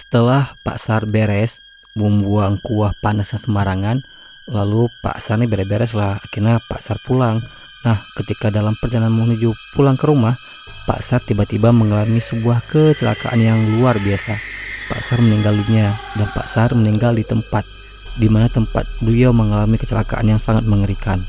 Setelah Pak Sar beres membuang kuah panasnya sembarangan, lalu Pak Sar ini beres-beres lah. Akhirnya Pak Sar pulang. Nah, ketika dalam perjalanan menuju pulang ke rumah, Pak Sar tiba-tiba mengalami sebuah kecelakaan yang luar biasa. Pak Sar meninggal dunia dan Pak Sar meninggal di tempat di mana tempat beliau mengalami kecelakaan yang sangat mengerikan.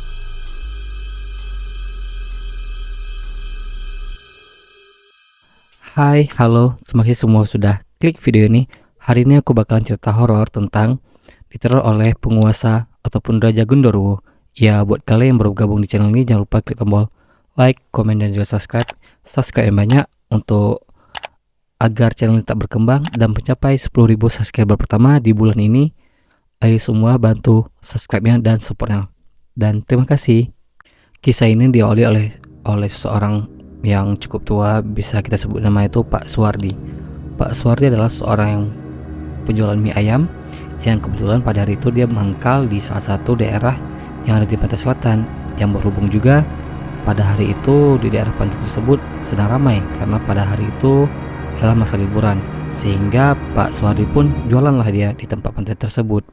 Hai, halo, terima kasih semua sudah klik video ini. Hari ini aku bakalan cerita horor tentang diteror oleh penguasa ataupun Raja Gundurwo. Ya, buat kalian yang baru gabung di channel ini, jangan lupa klik tombol like, komen, dan juga subscribe. Subscribe yang banyak untuk agar channel ini tetap berkembang dan mencapai 10.000 subscriber pertama di bulan ini. Ayo semua bantu subscribe-nya dan supportnya. Dan terima kasih. Kisah ini diawali oleh seseorang yang cukup tua, bisa kita sebut nama itu Pak Suwardi. Pak Suwardi adalah seorang yang penjualan mie ayam yang kebetulan pada hari itu dia mangkal di salah satu daerah yang ada di pantai selatan, yang berhubung juga pada hari itu di daerah pantai tersebut sedang ramai karena pada hari itu adalah masa liburan, sehingga Pak Suwardi pun jualanlah dia di tempat pantai tersebut.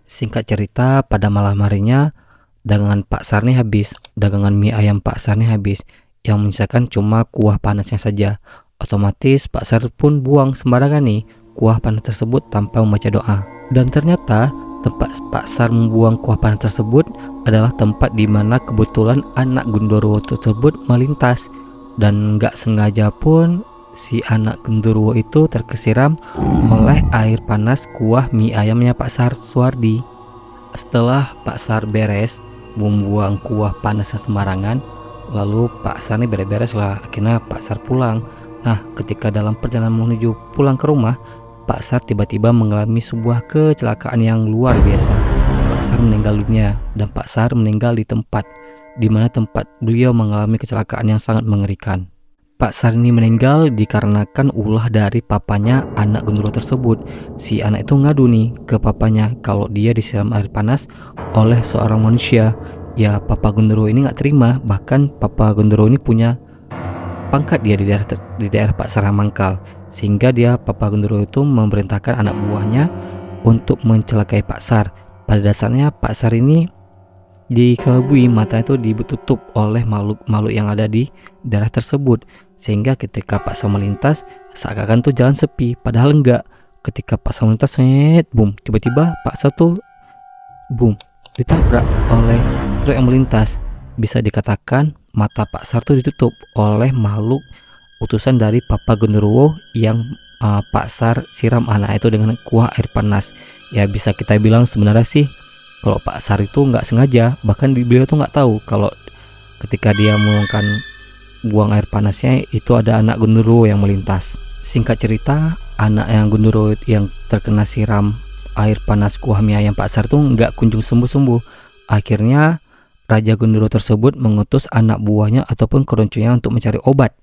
Singkat cerita, pada malam harinya dagangan Pak Sar ini habis, dagangan mie ayam Pak Sar ini habis, yang menyisakan cuma kuah panasnya saja. Otomatis Pak Sar pun buang sembarangan nih kuah panas tersebut tanpa membaca doa. Dan ternyata tempat Pak Sar membuang kuah panas tersebut adalah tempat di mana kebetulan anak Gundurwo tersebut melintas, dan nggak sengaja pun si anak Gundurwo itu terkesiram oleh air panas kuah mie ayamnya Pak Sar Suwardi. Setelah Pak Sar beres membuang kuah panasnya sembarangan, lalu Pak Sar ini beres-beres lah. Akhirnya Pak Sar pulang. Nah, ketika dalam perjalanan menuju pulang ke rumah, Pak Sar tiba-tiba mengalami sebuah kecelakaan yang luar biasa. Pak Sar meninggal dunia dan Pak Sar meninggal di tempat di mana tempat beliau mengalami kecelakaan yang sangat mengerikan. Pak Sar ini meninggal dikarenakan ulah dari papanya anak Gundurwo tersebut. Si anak itu ngadu nih ke papanya kalau dia disiram air panas oleh seorang manusia. Ya, Papa Gundurwo ini nggak terima. Bahkan Papa Gundurwo ini punya pangkat dia di daerah Pak Sar mangkal, sehingga Papa Gundurwo itu memerintahkan anak buahnya untuk mencelakai Pak Sar. Pada dasarnya Pak Sar ini dikelabui, matanya itu ditutup oleh makhluk yang ada di daerah tersebut, sehingga ketika Pak Sar melintas seakan-akan tuh jalan sepi, padahal enggak. Ketika Pak Sar melintas, boom, tiba-tiba Pak Sar tuh boom ditabrak oleh truk yang melintas. Bisa dikatakan mata Pak Sar tuh ditutup oleh makhluk utusan dari Papa Gundurwo yang Pak Sar siram anak itu dengan kuah air panas. Ya, bisa kita bilang sebenarnya sih kalau Pak Sar itu nggak sengaja, bahkan beliau tuh nggak tahu kalau ketika dia menuangkan buang air panasnya itu ada anak Gundurwo yang melintas. Singkat cerita, anak yang Gundurwo yang terkena siram air panas kuah mie ayam Pak Sar tuh nggak kunjung sembuh-sembuh. Akhirnya Raja Gundurwo tersebut mengutus anak buahnya ataupun keroncunya untuk mencari obat.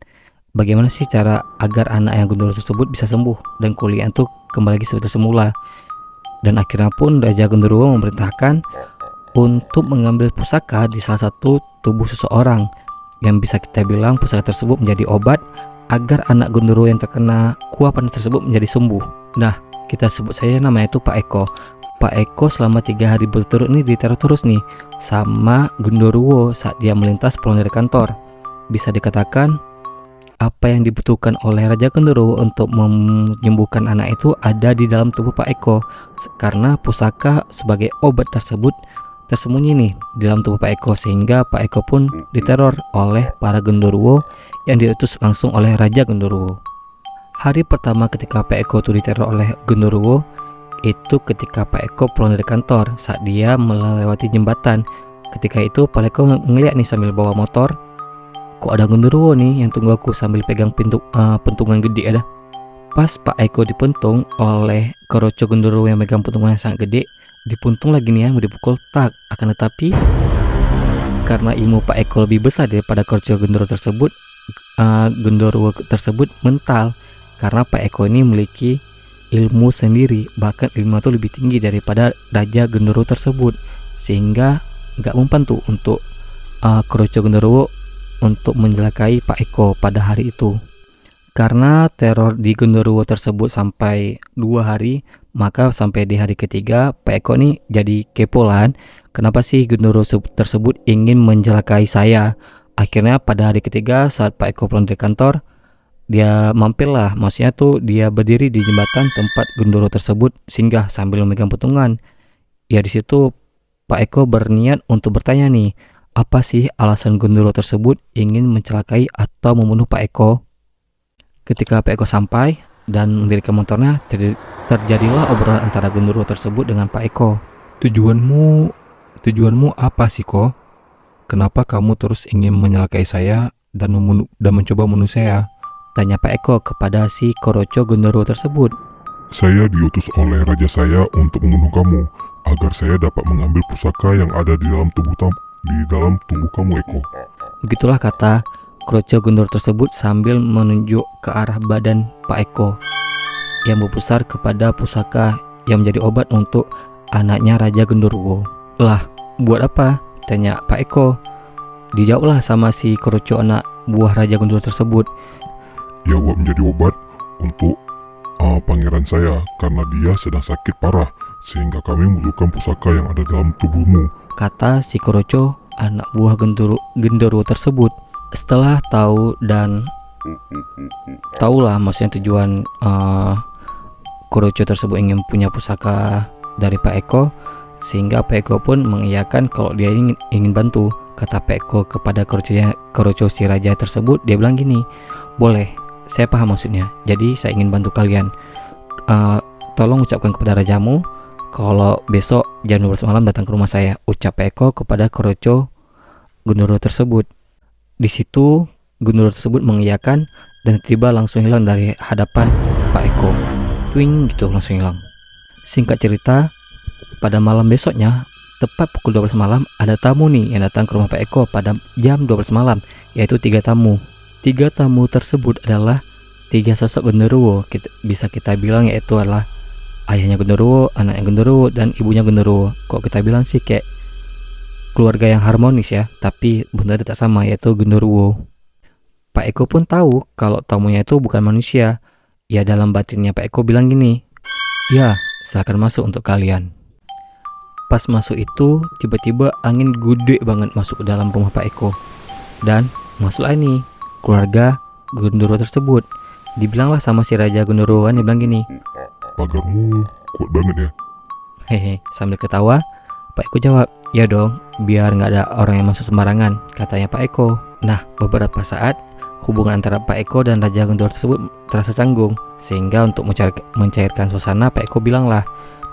Bagaimana sih cara agar anak yang Gundurwo tersebut bisa sembuh dan kuliah itu kembali lagi seperti semula. Dan akhirnya pun Raja Gundurwo memerintahkan untuk mengambil pusaka di salah satu tubuh seseorang, yang bisa kita bilang pusaka tersebut menjadi obat agar anak Gundurwo yang terkena kuah panas tersebut menjadi sembuh. Nah, kita sebut saja namanya itu Pak Eko. Pak Eko selama 3 hari berturut ini diteror terus nih sama Gundurwo saat dia melintas pulang dari kantor. Bisa dikatakan apa yang dibutuhkan oleh Raja Gundurwo untuk menyembuhkan anak itu ada di dalam tubuh Pak Eko, karena pusaka sebagai obat tersebut tersembunyi nih di dalam tubuh Pak Eko, sehingga Pak Eko pun diteror oleh para Gundurwo yang diutus langsung oleh Raja Gundurwo. Hari pertama ketika Pak Eko itu diteror oleh Gundurwo itu ketika Pak Eko pulang dari kantor saat dia melewati jembatan. Ketika itu Pak Eko ngeliat nih sambil bawa motor, kok ada Gundurwo nih yang tunggu aku sambil pegang pentungan gede ada. Pas Pak Eko dipentung oleh Keroco Gundurwo yang megang pentungan yang sangat gede, dipuntung lagi nih ya, mau dipukul tak. Akan tetapi karena ilmu Pak Eko lebih besar daripada Keroco Gundurwo tersebut, Gundurwo tersebut mental karena Pak Eko ini memiliki ilmu sendiri, bahkan ilmu itu lebih tinggi daripada Raja Gundurwo tersebut, sehingga nggak mempan tuh untuk Keroco Gundurwo untuk menjelakai Pak Eko pada hari itu. Karena teror di Genderuwo tersebut sampai 2 hari, maka sampai di hari ketiga Pak Eko nih jadi kepo lah. Kenapa sih Genderuwo tersebut ingin menjelakai saya? Akhirnya pada hari ketiga saat Pak Eko pulang dari kantor, dia mampir lah, maksudnya tuh dia berdiri di jembatan tempat Genderuwo tersebut singgah sambil memegang potongan. Ya di situ Pak Eko berniat untuk bertanya nih, apa sih alasan Genderuwo tersebut ingin mencelakai atau membunuh Pak Eko? Ketika Pak Eko sampai dan mendirikan motornya, terjadilah obrolan antara Genderuwo tersebut dengan Pak Eko. Tujuanmu apa sih, Ko? Kenapa kamu terus ingin menyelakai saya dan mencoba membunuh saya? Tanya Pak Eko kepada si Koroco Genderuwo tersebut. Saya diutus oleh raja saya untuk membunuh kamu, agar saya dapat mengambil pusaka yang ada di dalam tubuh kamu, Eko. Begitulah kata Koroco Genderuwo tersebut sambil menunjuk ke arah badan Pak Eko yang berpusar kepada pusaka yang menjadi obat untuk anaknya Raja Genderuwo. Lah, buat apa? Tanya Pak Eko. Dijawablah sama si Koroco anak buah Raja Genderuwo tersebut. Ya, buat menjadi obat untuk pangeran saya, karena dia sedang sakit parah, sehingga kami membutuhkan pusaka yang ada dalam tubuhmu, kata si Koroco anak buah Genderuwo tersebut. Setelah tahu dan tahulah maksudnya tujuan Koroco tersebut ingin punya pusaka dari Pak Eko, sehingga Pak Eko pun mengiyakan kalau dia ingin bantu. Kata Pak Eko kepada Koroco si raja tersebut, dia bilang gini, boleh, saya paham maksudnya, jadi saya ingin bantu kalian. Tolong ucapkan kepada rajamu kalau besok jam 12 malam datang ke rumah saya, ucap Pak Eko kepada Koroco Genderuwo tersebut. Di situ Genderuwo tersebut mengiyakan dan tiba langsung hilang dari hadapan Pak Eko. Twing gitu, langsung hilang. Singkat cerita, pada malam besoknya tepat pukul 12 malam ada tamu nih yang datang ke rumah Pak Eko pada jam 12 malam, yaitu 3 tamu. 3 tamu tersebut adalah 3 sosok Genderuwo. Bisa kita bilang yaitu adalah ayahnya Genderuwo, anaknya Genderuwo, dan ibunya Genderuwo. Kok kita bilang sih kayak keluarga yang harmonis ya, tapi bentuknya tidak sama, yaitu Genderuwo. Pak Eko pun tahu kalau tamunya itu bukan manusia. Ya dalam batinnya Pak Eko bilang gini, ya silakan masuk untuk kalian. Pas masuk itu tiba-tiba angin gede banget masuk ke dalam rumah Pak Eko. Dan masuklah ini keluarga Genderuwo tersebut. Dibilanglah sama si Raja Genderuwo kan, dia bilang gini, pagarmu kuat banget ya. Hehe, sambil ketawa Pak Eko jawab, ya dong, biar nggak ada orang yang masuk sembarangan, katanya Pak Eko. Nah, beberapa saat hubungan antara Pak Eko dan Raja Genderuwo tersebut terasa canggung, sehingga untuk mencairkan suasana Pak Eko bilanglah,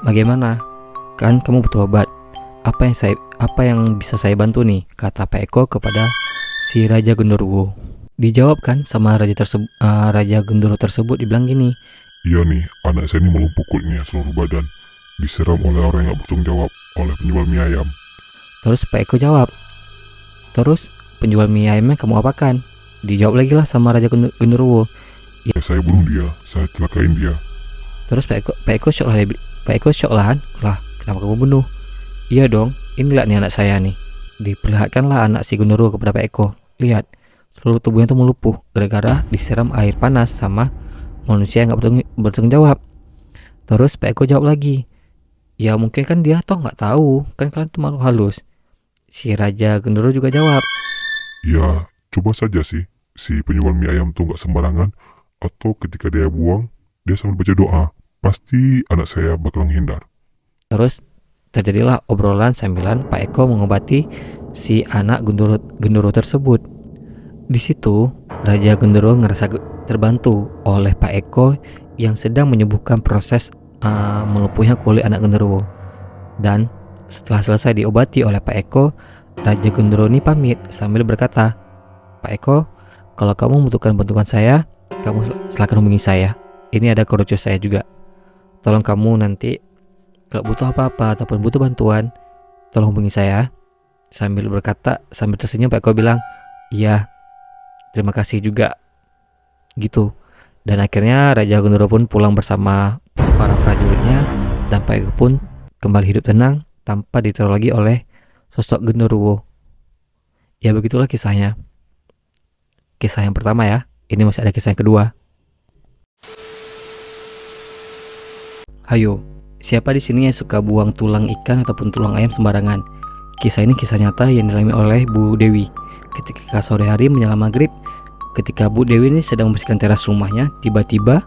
bagaimana? Kan kamu butuh obat. Apa yang bisa saya bantu nih? Kata Pak Eko kepada si Raja Genderuwo. Dijawab kan sama Raja Genderuwo tersebut, dibilang gini, iya nih, anak saya ini melumpuh kulitnya seluruh badan, diseram oleh orang yang bertanggung jawab, oleh penjual mie ayam. Terus Pak Eko jawab, terus penjual mie ayamnya kamu apakan? Dijawab lagi lah sama Raja Genderuwo, ya saya bunuh dia, saya celakain dia. Terus Pak Eko shock lah, kenapa kamu bunuh? Iya dong, inilah nih anak saya nih. Diperlihatkanlah anak si Genderuwo kepada Pak Eko. Lihat, seluruh tubuhnya itu melumpuh gara-gara disiram air panas sama manusia yang gak bertanggung jawab. Terus Pak Eko jawab lagi, ya mungkin kan dia toh gak tahu, kan kalian tuh makhluk halus. Si Raja Genderuwo juga jawab, ya coba saja sih si penjual mie ayam tuh gak sembarangan, atau ketika dia buang dia sambil baca doa, pasti anak saya bakal menghindar. Terus terjadilah obrolan sambilan Pak Eko mengobati si anak Genderuwo tersebut. Di situ Raja Genderuwo ngerasa terbantu oleh Pak Eko yang sedang menyembuhkan proses melumpuhnya kulit anak Genderuwo. Dan setelah selesai diobati oleh Pak Eko, Raja Genderuwo ini pamit sambil berkata, Pak Eko, kalau kamu membutuhkan bantuan saya, kamu silakan hubungi saya. Ini ada Koroco saya juga. Tolong kamu nanti kalau butuh apa-apa ataupun butuh bantuan, tolong hubungi saya. Sambil berkata, sambil tersenyum Pak Eko bilang, iya, terima kasih juga. Gitu. Dan akhirnya Raja Genderuwo pun pulang bersama para prajuritnya, dan Pak Eko pun kembali hidup tenang tanpa diteror lagi oleh sosok Genderuwo. Ya begitulah kisahnya. Kisah yang pertama ya. Ini masih ada kisah yang kedua. Hayo, siapa di sini yang suka buang tulang ikan ataupun tulang ayam sembarangan? Kisah ini kisah nyata yang dialami oleh Bu Dewi. Ketika sore hari menjelang maghrib, ketika Bu Dewi ini sedang membersihkan teras rumahnya, tiba-tiba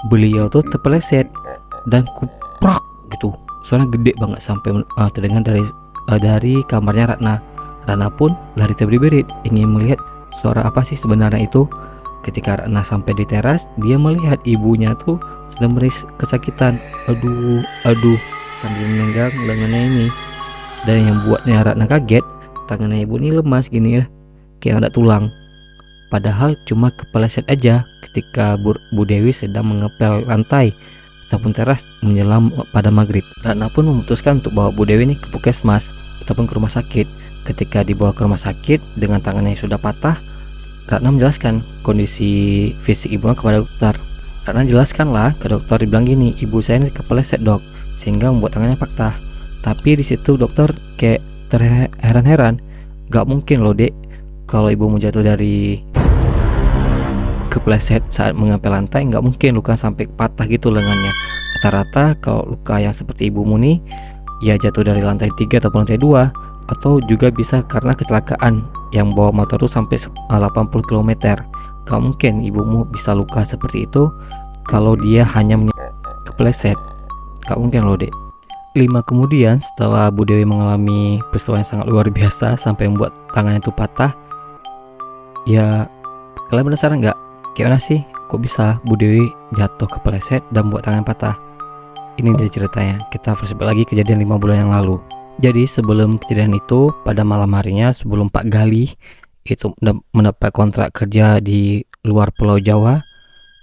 beliau tuh terpeleset dan kuprak gitu. Suara gede banget sampai terdengar dari kamarnya Ratna. Ratna pun lari terberit-berit ingin melihat suara apa sih sebenarnya itu. Ketika Ratna sampai di teras, dia melihat ibunya tuh sedang meris kesakitan. Aduh, sambil memegang lengannya ini. Dan yang buatnya Ratna kaget, tangannya ibu ini lemas gini ya, kayak ada tulang. Padahal cuma kepeleset aja ketika Bu Dewi sedang mengepel lantai ataupun teras menjelang pada maghrib. Ratna pun memutuskan untuk bawa Bu Dewi ini ke puskesmas ataupun ke rumah sakit. Ketika dibawa ke rumah sakit dengan tangannya yang sudah patah, Ratna menjelaskan kondisi fisik ibunya kepada dokter. Ratna jelaskanlah ke dokter, dibilang gini, ibu saya ini kepeleset dok, sehingga membuat tangannya patah. Tapi di situ dokter kayak terheran-heran, gak mungkin loh dek, kalau ibu mau jatuh dari kepleset saat mengepel lantai, gak mungkin luka sampai patah gitu lengannya. Rata-rata kalau luka yang seperti ibumu nih, ya jatuh dari lantai 3 ataupun lantai 2, atau juga bisa karena kecelakaan yang bawa motor tuh sampai 80 km. Gak mungkin ibumu bisa luka seperti itu kalau dia hanya kepleset. Gak mungkin loh dek. 5 kemudian setelah Bu Dewi mengalami peristiwa yang sangat luar biasa sampai membuat tangannya itu patah, ya kalian penasaran gak? Gimana sih kok bisa Bu Dewi jatuh kepleset dan membuat tangan patah? Ini dia ceritanya. Kita flashback lagi kejadian 5 bulan yang lalu. Jadi sebelum kejadian itu, pada malam harinya sebelum Pak Gali itu mendapat kontrak kerja di luar Pulau Jawa,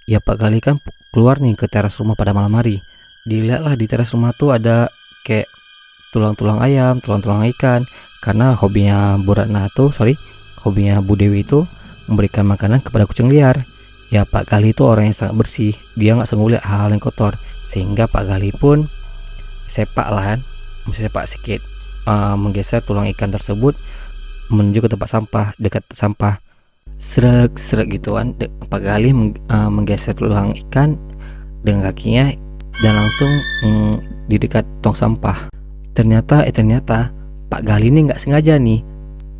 ya Pak Gali kan keluar nih ke teras rumah pada malam hari. Dilihatlah di teras rumah tuh ada kayak tulang-tulang ayam, tulang-tulang ikan. Karena hobinya Bu Dewi itu memberikan makanan kepada kucing liar. Ya Pak Gali itu orang yang sangat bersih, dia nggak senggol lihat hal-hal yang kotor. Sehingga Pak Gali pun sepak sedikit, menggeser tulang ikan tersebut menuju ke tempat sampah, dekat sampah. Srek gitu kan, Pak Gali menggeser tulang ikan dengan kakinya dan langsung di dekat tong sampah. Ternyata Pak Gali ini nggak sengaja nih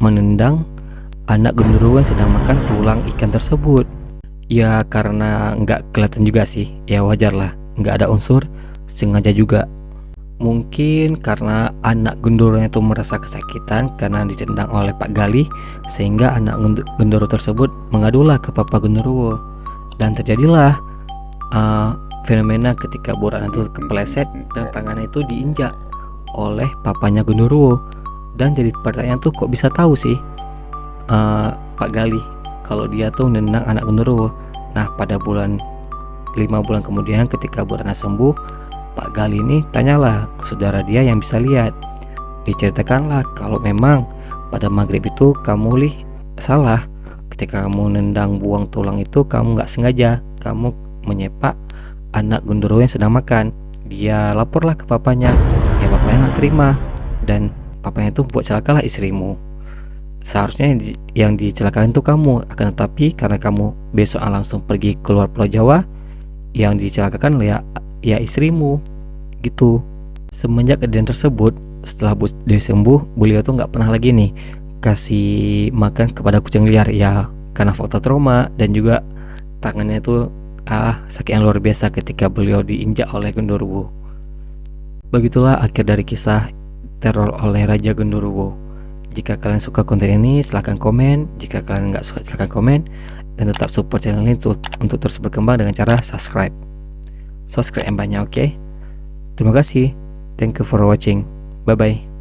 menendang anak genderuwo yang sedang makan tulang ikan tersebut. Ya karena nggak kelihatan juga sih, ya wajar lah, nggak ada unsur sengaja juga. Mungkin karena anak genderuwonya itu merasa kesakitan karena ditendang oleh Pak Gali, sehingga anak genderuwo tersebut mengadulah ke papa genderuwo, dan terjadilah fenomena ketika Bu Ratna itu kepleset dan tangannya itu diinjak oleh papanya genderuwo. Dan jadi pertanyaan tuh, kok bisa tahu sih Pak Gali kalau dia tuh nendang anak genderuwo? Nah pada 5 bulan kemudian ketika Bu Ratna sembuh, Pak Gali ini tanyalah ke saudara dia yang bisa lihat. Diceritakanlah kalau memang pada maghrib itu kamu salah. Ketika kamu nendang buang tulang itu, kamu nggak sengaja, kamu menyepak anak genderuwo yang sedang makan. Dia laporlah ke papanya, ya papanya nggak terima, dan papanya itu buat celakalah istrimu. Seharusnya yang dicelakakan itu kamu, akan tetapi karena kamu besok langsung pergi keluar Pulau Jawa, yang dicelakakan ya istrimu gitu. Semenjak kejadian tersebut, setelah Bu Dewi sembuh, beliau tuh nggak pernah lagi nih kasih makan kepada kucing liar, ya karena faktor trauma dan juga tangannya itu sakit yang luar biasa ketika beliau diinjak oleh genderuwo. Begitulah akhir dari kisah teror oleh Raja Genderuwo. Jika kalian suka konten ini, silahkan komen. Jika kalian nggak suka, silahkan komen. Dan tetap support channel ini untuk terus berkembang dengan cara subscribe yang banyak, oke? Terima kasih. Thank you for watching. Bye bye.